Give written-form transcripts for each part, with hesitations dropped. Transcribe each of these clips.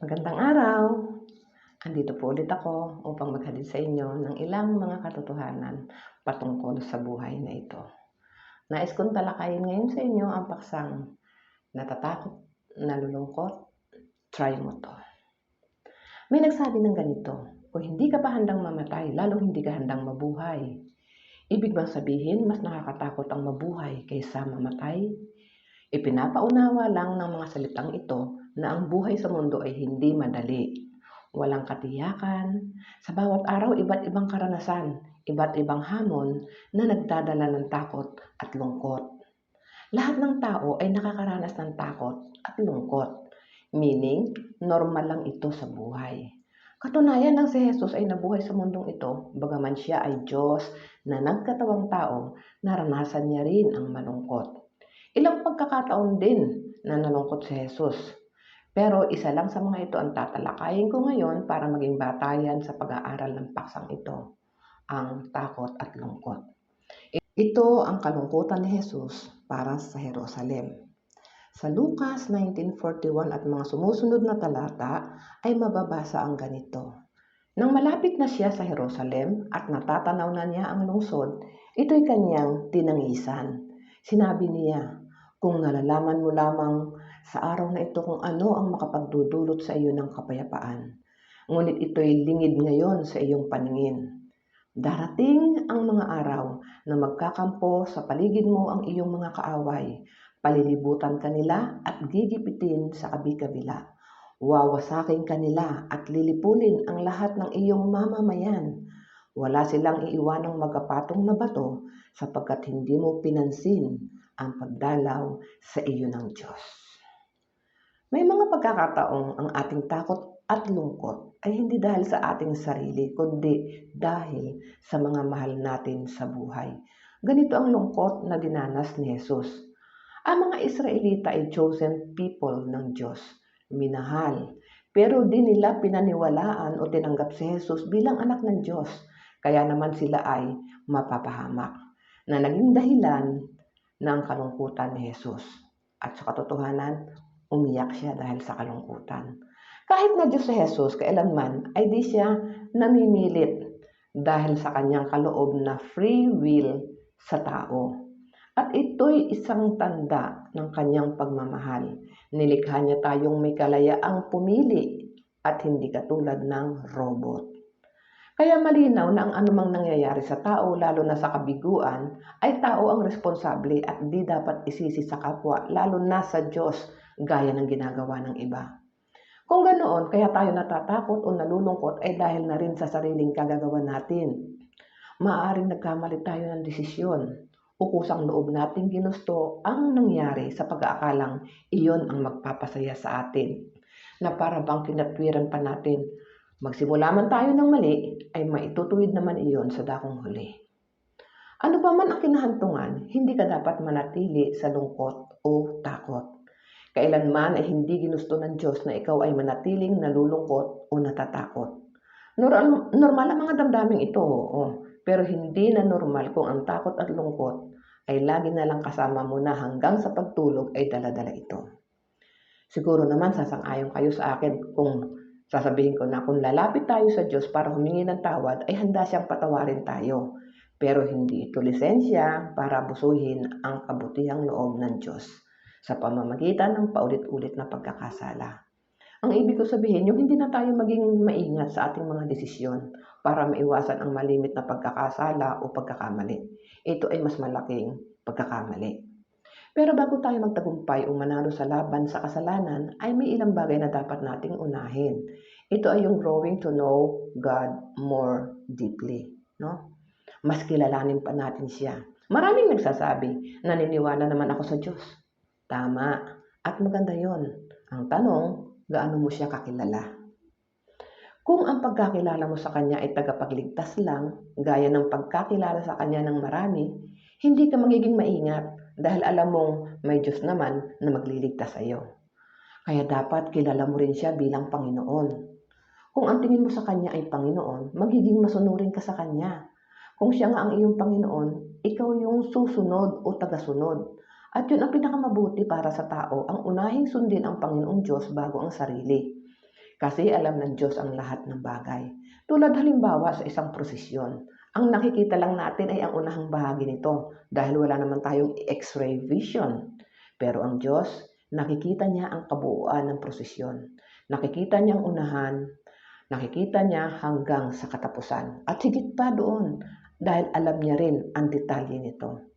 Magandang araw! Andito po ulit ako upang maghatid sa inyo ng ilang mga katotohanan patungkol sa buhay na ito. Nais kong talakayin ngayon sa inyo ang paksang natatakot, nalulungkot, try mo to. May nagsabi ng ganito, kung hindi ka pa handang mamatay, lalong hindi ka handang mabuhay. Ibig bang sabihin, mas nakakatakot ang mabuhay kaysa mamatay? Ipinapaunawa lang ng mga salitang ito na ang buhay sa mundo ay hindi madali. Walang katiyakan. Sa bawat araw, iba't ibang karanasan, iba't ibang hamon na nagdadala ng takot at lungkot. Lahat ng tao ay nakakaranas ng takot at lungkot. Meaning, normal lang ito sa buhay. Katunayan ng si Jesus ay nabuhay sa mundong ito, bagaman siya ay Diyos na nagkatawang tao, naranasan niya rin ang malungkot. Ilang pagkakataon din na nalungkot si Jesus. Pero isa lang sa mga ito ang tatalakayin ko ngayon para maging batayan sa pag-aaral ng paksang ito, ang takot at lungkot. Ito ang kalungkutan ni Jesus para sa Jerusalem. Sa Lucas 19:41 at mga sumusunod na talata ay mababasa ang ganito. Nang malapit na siya sa Jerusalem at natatanaw na niya ang lungsod, ito'y kanyang tinangisan. Sinabi niya, kung nalalaman mo lamang sa araw na ito kung ano ang makapagdudulot sa iyo ng kapayapaan. Ngunit ito'y lingid ngayon sa iyong paningin. Darating ang mga araw na magkakampo sa paligid mo ang iyong mga kaaway. Palilibutan kanila at gigipitin sa kabi-kabila. Wawasakin kanila at lilipulin ang lahat ng iyong mamamayan. Wala silang iiwanang magapatong na bato sapagkat hindi mo pinansin ang pagdalaw sa iyo ng Diyos. May mga pagkakataong ang ating takot at lungkot ay hindi dahil sa ating sarili, kundi dahil sa mga mahal natin sa buhay. Ganito ang lungkot na dinanas ni Jesus. Ang mga Israelita ay chosen people ng Diyos, minahal, pero di nila pinaniwalaan o tinanggap si Jesus bilang anak ng Diyos, kaya naman sila ay mapapahamak, na naging dahilan ng kalungkutan ni Jesus. At sa katotohanan, umiyak siya dahil sa kalungkutan. Kahit na Diyos si Jesus, kailanman ay di siya namimilit dahil sa kanyang kaloob na free will sa tao. At ito'y isang tanda ng kanyang pagmamahal. Nilikha niya tayong may kalayaang pumili at hindi katulad ng robot. Kaya malinaw na ang anumang nangyayari sa tao, lalo na sa kabiguan, ay tao ang responsable at di dapat isisi sa kapwa, lalo na sa Diyos, gaya ng ginagawa ng iba. Kung ganoon, kaya tayo natatakot o nalulungkot ay dahil na rin sa sariling kagagawa natin. Maaaring nagkamali tayo ng desisyon o kusang loob nating ginusto ang nangyari sa pag-aakalang iyon ang magpapasaya sa atin, na para bang kinatwiran pa natin. Magsimula man tayo ng mali, ay maitutuwid naman iyon sa dakong huli. Ano pa man ang kinahantungan, hindi ka dapat manatili sa lungkot o takot. Kailanman ay hindi ginusto ng Diyos na ikaw ay manatiling nalulungkot o natatakot. Normal ang mga damdaming ito, pero hindi na normal kung ang takot at lungkot ay lagi na lang kasama mo na hanggang sa pagtulog ay dala-dala ito. Siguro naman sasang-ayon kayo sa akin kung sasabihin ko na kung lalapit tayo sa Diyos para humingi ng tawad ay handa siyang patawarin tayo. Pero hindi ito lisensya para busuhin ang kabutihang loob ng Diyos sa pamamagitan ng paulit-ulit na pagkakasala. Ang ibig ko sabihin, yung hindi na tayo maging maingat sa ating mga desisyon para maiwasan ang malimit na pagkakasala o pagkakamali. Ito ay mas malaking pagkakamali. Pero bago tayo magtagumpay o manalo sa laban sa kasalanan, ay may ilang bagay na dapat nating unahin. Ito ay yung growing to know God more deeply. No? Mas kilalanin pa natin siya. Maraming nagsasabi, naniniwala naman ako sa Diyos. Tama. At maganda yon. Ang tanong, gaano mo siya kakilala? Kung ang pagkakilala mo sa Kanya ay tagapagligtas lang, gaya ng pagkakilala sa Kanya ng marami, hindi ka magiging maingat dahil alam mong may Diyos naman na magliligtas sa iyo. Kaya dapat kilala mo rin siya bilang Panginoon. Kung ang tingin mo sa Kanya ay Panginoon, magiging masunurin ka sa Kanya. Kung siya nga ang iyong Panginoon, ikaw yung susunod o tagasunod. At yun ang pinakamabuti para sa tao, ang unahing sundin ang Panginoong Diyos bago ang sarili. Kasi alam ng Diyos ang lahat ng bagay. Tulad halimbawa sa isang prosesyon, ang nakikita lang natin ay ang unahang bahagi nito dahil wala naman tayong X-ray vision. Pero ang Diyos, nakikita niya ang kabuuan ng prosesyon. Nakikita niya ang unahan, nakikita niya hanggang sa katapusan. At higit pa doon dahil alam niya rin ang detalye nito.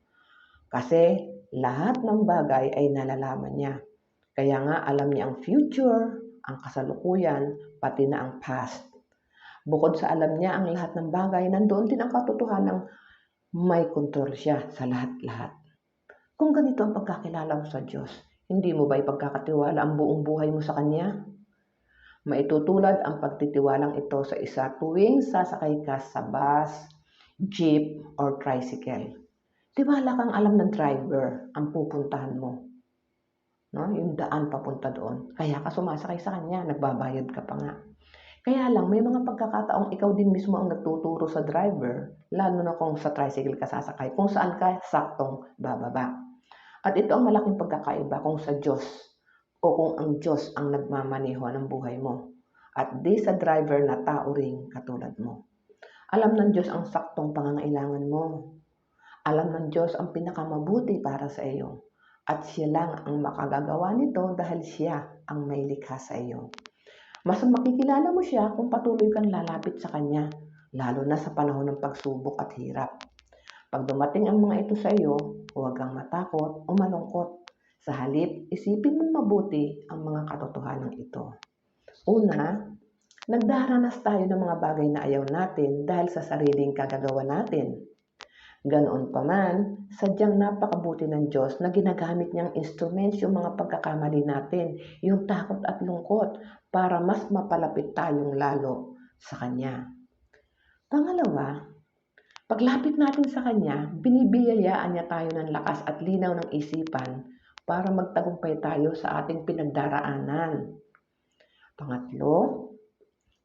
Kasi lahat ng bagay ay nalalaman niya. Kaya nga alam niya ang future, ang kasalukuyan, pati na ang past. Bukod sa alam niya ang lahat ng bagay, nandoon din ang katotohanang may kontrol siya sa lahat-lahat. Kung ganito ang pagkakilala mo sa Diyos, hindi mo ba ipagkakatiwala ang buong buhay mo sa Kanya? Maitutulad ang pagtitiwalang ito sa isa tuwing sasakay ka sa bus, jeep, or tricycle. Tiwala kang alam ng driver ang pupuntahan mo. No? Yung daan papunta doon. Kaya ka sumasakay sa kanya, nagbabayad ka pa nga. Kaya lang, may mga pagkakataong ikaw din mismo ang nagtuturo sa driver, lalo na kung sa tricycle ka sasakay, kung saan ka saktong bababa. At ito ang malaking pagkakaiba kung sa Diyos o kung ang Diyos ang nagmamaneho ng buhay mo. At di sa driver na tao ring katulad mo. Alam ng Diyos ang saktong pangangailangan mo. Alam ng Diyos ang pinakamabuti para sa iyo. At siya lang ang makagagawa nito dahil siya ang may likha sa iyo. Mas makikilala mo siya kung patuloy kang lalapit sa Kanya, lalo na sa panahon ng pagsubok at hirap. Pag dumating ang mga ito sa iyo, huwag kang matakot o malungkot. Sa halip, isipin mong mabuti ang mga katotohanan ito. Una, nagdaranas tayo ng mga bagay na ayaw natin dahil sa sariling kagagawa natin. Ganoon pa man, sadyang napakabuti ng Diyos na ginagamit niyang instruments yung mga pagkakamali natin, yung takot at lungkot, para mas mapalapit tayong lalo sa Kanya. Pangalawa, paglapit natin sa Kanya, binibiyayaan niya tayo ng lakas at linaw ng isipan para magtagumpay tayo sa ating pinagdaraanan. Pangatlo,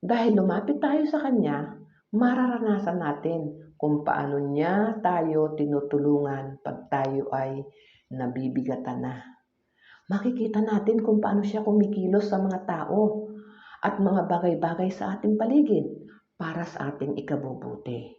dahil lumapit tayo sa Kanya, mararanasan natin kung paano niya tayo tinutulungan pag tayo ay nabibigatan na. Makikita natin kung paano siya kumikilos sa mga tao at mga bagay-bagay sa ating paligid para sa ating ikabubuti.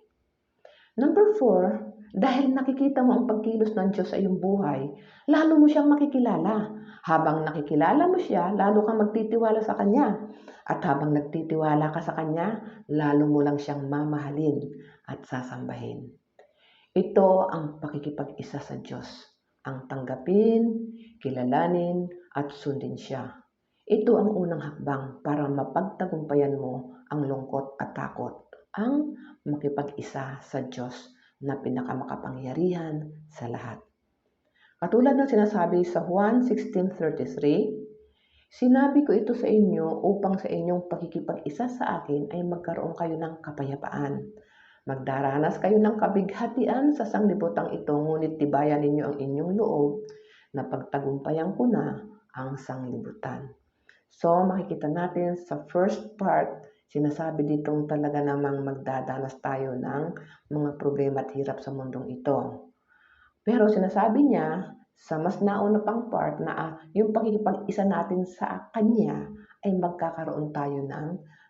Number 4, dahil nakikita mo ang pagkilos ng Diyos sa iyong buhay, lalo mo siyang makikilala. Habang nakikilala mo siya, lalo kang magtitiwala sa Kanya. At habang nagtitiwala ka sa Kanya, lalo mo lang siyang mamahalin at sasambahin. Ito ang pakikipag-isa sa Diyos. Ang tanggapin, kilalanin, at sundin siya. Ito ang unang hakbang para mapagtagumpayan mo ang lungkot at takot. Ang makipag-isa sa Diyos na pinakamakapangyarihan sa lahat. Katulad ng sinasabi sa Juan 16:33, sinabi ko ito sa inyo upang sa inyong pakikipag-isa sa akin ay magkaroon kayo ng kapayapaan. Magdaranas kayo ng kabighatian sa sanglibutang ito, ngunit tibayan ninyo ang inyong loob na pagtagumpayan ko na ang sanglibutan. So, makikita natin sa first part, sinasabi ditong talaga namang magdadanas tayo ng mga problema at hirap sa mundong ito. Pero sinasabi niya, sa mas nauna pang part na yung pakikipag-isa natin sa Kanya ay magkakaroon tayo ng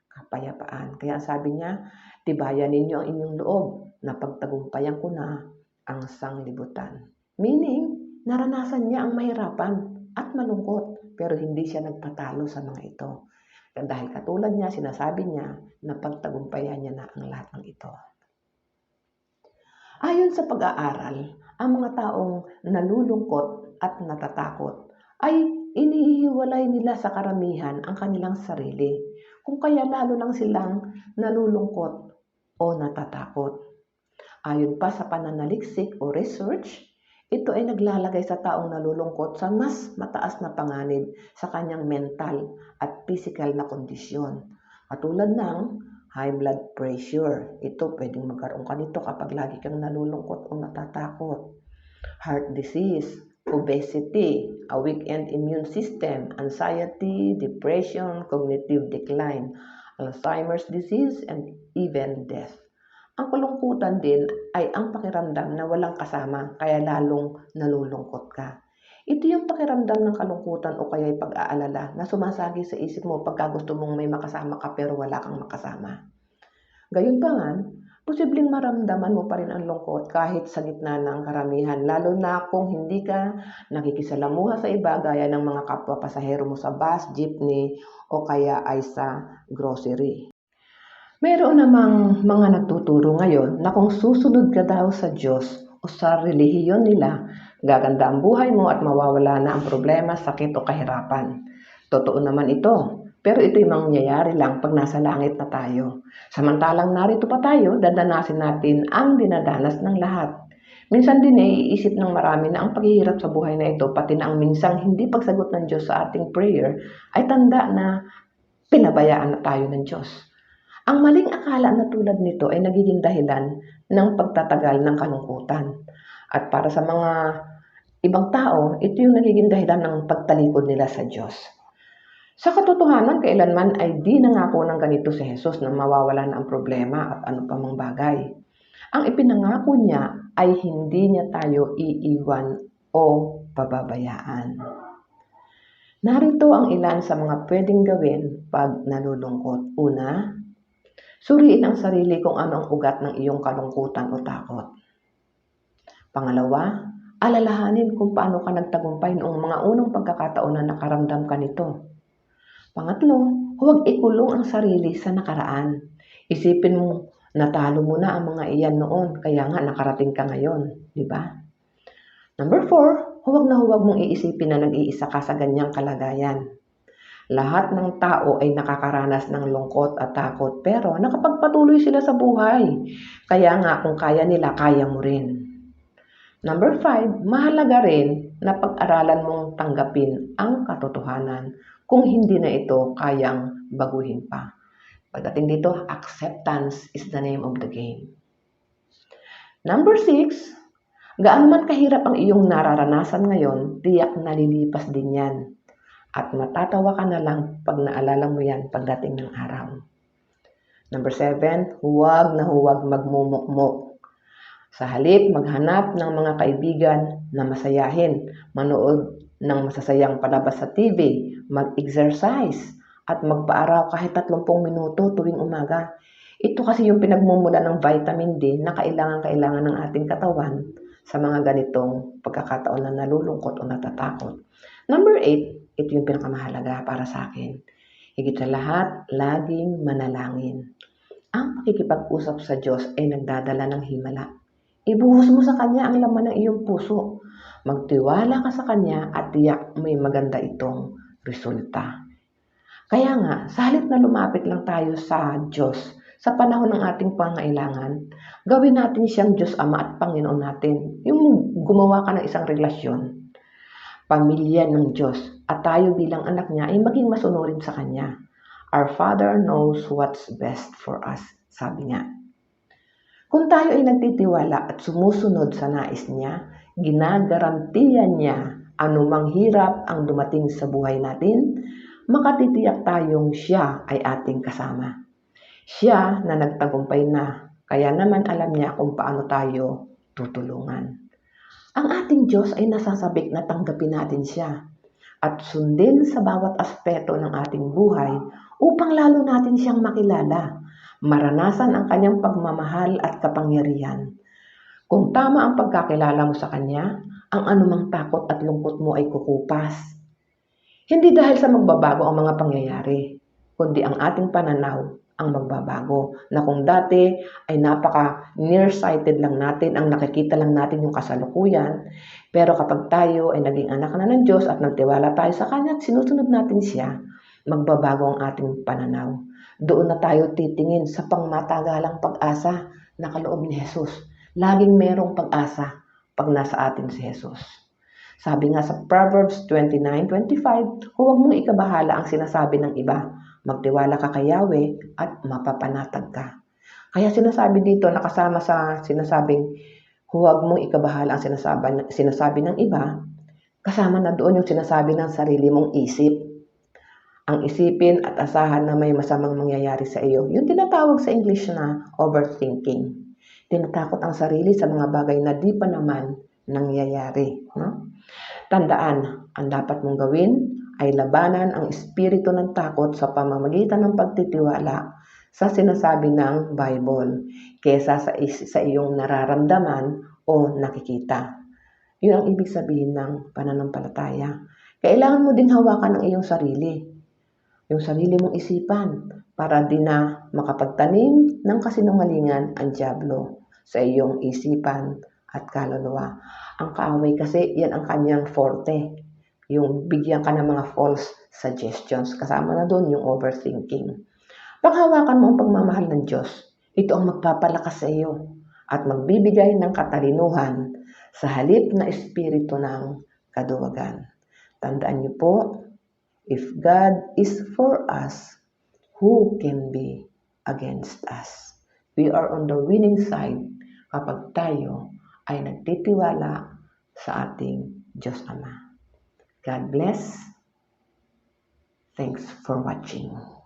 kapayapaan. Kaya sabi niya, tibayan ninyo ang inyong loob na pagtagumpayan ko na ang sanglibutan. Meaning, naranasan niya ang mahirapan at malungkot pero hindi siya nagpatalo sa mga ito. Dahil katulad niya, sinasabi niya na pagtagumpayan niya na ang lahat ng ito. Ayon sa pag-aaral, ang mga taong nalulungkot at natatakot ay inihiwalay nila sa karamihan ang kanilang sarili, kung kaya lalo lang silang nalulungkot o natatakot. Ayon pa sa pananaliksik o research, ito ay naglalagay sa taong nalulungkot sa mas mataas na panganib sa kanyang mental at physical na kondisyon, katulad ng high blood pressure. Ito, pwedeng magkaroon ka nito kapag lagi kang nalulungkot o natatakot. Heart disease, obesity, a weakened immune system, anxiety, depression, cognitive decline, Alzheimer's disease, and even death. Ang kalungkutan din ay ang pakiramdam na walang kasama, kaya lalong nalulungkot ka. Ito yung pakiramdam ng kalungkutan o kaya'y pag-aalala na sumasagi sa isip mo pagka gusto mong may makasama ka pero wala kang makasama. Gayunpaman, posibleng maramdaman mo pa rin ang lungkot kahit sa gitna ng karamihan, lalo na kung hindi ka nakikisalamuha sa iba gaya ng mga kapwa pasahero mo sa bus, jeepney o kaya ay sa grocery. Mayroon namang mga nagtuturo ngayon na kung susunod ka daw sa Diyos o sa relihiyon nila, gaganda ang buhay mo at mawawala na ang problema, sakit o kahirapan. Totoo naman ito, pero ito'y mangyayari lang pag nasa langit na tayo. Samantalang narito pa tayo, dadanasin natin ang dinadanas ng lahat. Minsan din iisip ng marami na ang paghihirap sa buhay na ito, pati na ang minsang hindi pagsagot ng Diyos sa ating prayer, ay tanda na pinabayaan na tayo ng Diyos. Ang maling akala na tulad nito ay nagiging dahilan ng pagtatagal ng kalungkutan. At para sa mga ibang tao, ito yung nagiging dahilan ng pagtalikod nila sa Diyos. Sa katotohanan, kailanman ay di nangako ng ganito si Jesus na mawawala na ang problema at ano pa mang bagay. Ang ipinangako niya ay hindi niya tayo iiwan o pababayaan. Narito ang ilan sa mga pwedeng gawin pag nalulungkot. Una, suriin ang sarili kung ano ang ugat ng iyong kalungkutan o takot. Pangalawa, alalahanin kung paano ka nagtagumpay noong mga unang pagkakataon na nakaramdam ka nito. Pangatlo, huwag ikulong ang sarili sa nakaraan. Isipin mo, natalo mo na ang mga iyan noon, kaya nga nakarating ka ngayon, di ba? Number 4, huwag na huwag mong iisipin na nag-iisa ka sa ganyang kalagayan. Lahat ng tao ay nakakaranas ng lungkot at takot, pero nakapagpatuloy sila sa buhay. Kaya nga kung kaya nila, kaya mo rin. Number 5, mahalaga rin na pag-aralan mong tanggapin ang katotohanan kung hindi na ito kayang baguhin pa. Pagdating dito, acceptance is the name of the game. Number 6, gaano man kahirap ang iyong nararanasan ngayon, tiyak nalilipas din yan. At matatawa ka na lang pag naalala mo yan pagdating ng araw. Number 7, huwag na huwag magmumukmok. Sa halip, maghanap ng mga kaibigan na masayahin, manood ng masasayang palabas sa TV, mag-exercise, at magpaaraw kahit 30 minuto tuwing umaga. Ito kasi yung pinagmumula ng vitamin D na kailangan ng ating katawan sa mga ganitong pagkakataon na nalulungkot o natatakot. Number 8, ito yung pinakamahalaga para sa akin. Higit sa lahat, laging manalangin. Ang pakikipag-usap sa Diyos ay nagdadala ng himala. Ibuhos mo sa Kanya ang laman ng iyong puso. Magtiwala ka sa Kanya at tiyak may maganda itong resulta. Kaya nga, sa halip na lumapit lang tayo sa Diyos sa panahon ng ating pangailangan, gawin natin siyang Diyos Ama at Panginoon natin. Yung gumawa ka ng isang relasyon, pamilya ng Diyos, at tayo bilang anak niya ay maging masunurin sa Kanya. Our Father knows what's best for us, sabi niya. Kung tayo ay nagtitiwala at sumusunod sa nais niya, ginagarantiyan niya anumang hirap ang dumating sa buhay natin, makatitiyak tayong siya ay ating kasama. Siya na nagtagumpay na, kaya naman alam niya kung paano tayo tutulungan. Ang ating Diyos ay nasasabik na tanggapin natin siya at sundin sa bawat aspeto ng ating buhay upang lalo natin siyang makilala, maranasan ang kanyang pagmamahal at kapangyarihan. Kung tama ang pagkakilala mo sa kanya, ang anumang takot at lungkot mo ay kukupas. Hindi dahil sa magbabago ang mga pangyayari, kundi ang ating pananaw ang magbabago. Na kung dati ay napaka nearsighted lang natin, ang nakikita lang natin yung kasalukuyan, pero kapag tayo ay naging anak na ng Diyos at nagtiwala tayo sa Kanya at sinusunod natin siya, magbabago ang ating pananaw. Doon na tayo titingin sa pangmatagalang pag-asa na kaloob ni Jesus. Laging merong pag-asa pag nasa atin si Jesus. Sabi nga sa Proverbs 29:25, huwag mong ikabahala ang sinasabi ng iba. Magtiwala ka kay Yahweh at mapapanatag ka. Kaya sinasabi dito, nakasama sa sinasabing huwag mong ikabahala ang sinasabi ng iba, kasama na doon yung sinasabi ng sarili mong isip. Ang isipin at asahan na may masamang mangyayari sa iyo, yung tinatawag sa English na overthinking. Tinatakot ang sarili sa mga bagay na di pa naman nangyayari. No? Tandaan, ang dapat mong gawin ay labanan ang espiritu ng takot sa pamamagitan ng pagtitiwala sa sinasabi ng Bible kaysa sa iyong nararamdaman o nakikita. Yun ang ibig sabihin ng pananampalataya. Kailangan mo din hawakan ang iyong sarili, yung sarili mong isipan, para di na makapagtanim ng kasinungalingan ang dyablo sa iyong isipan at kaluluwa. Ang kaaway kasi, yan ang kanyang forte. Yung bigyan ka ng mga false suggestions. Kasama na doon yung overthinking. Paghawakan mo ang pagmamahal ng Diyos, ito ang magpapalakas sa iyo at magbibigay ng katalinuhan sa halip na espiritu ng kaduwagan. Tandaan niyo po, if God is for us, who can be against us? We are on the winning side kapag tayo ay nagtitiwala sa ating Diyos Ama. God bless. Thanks for watching.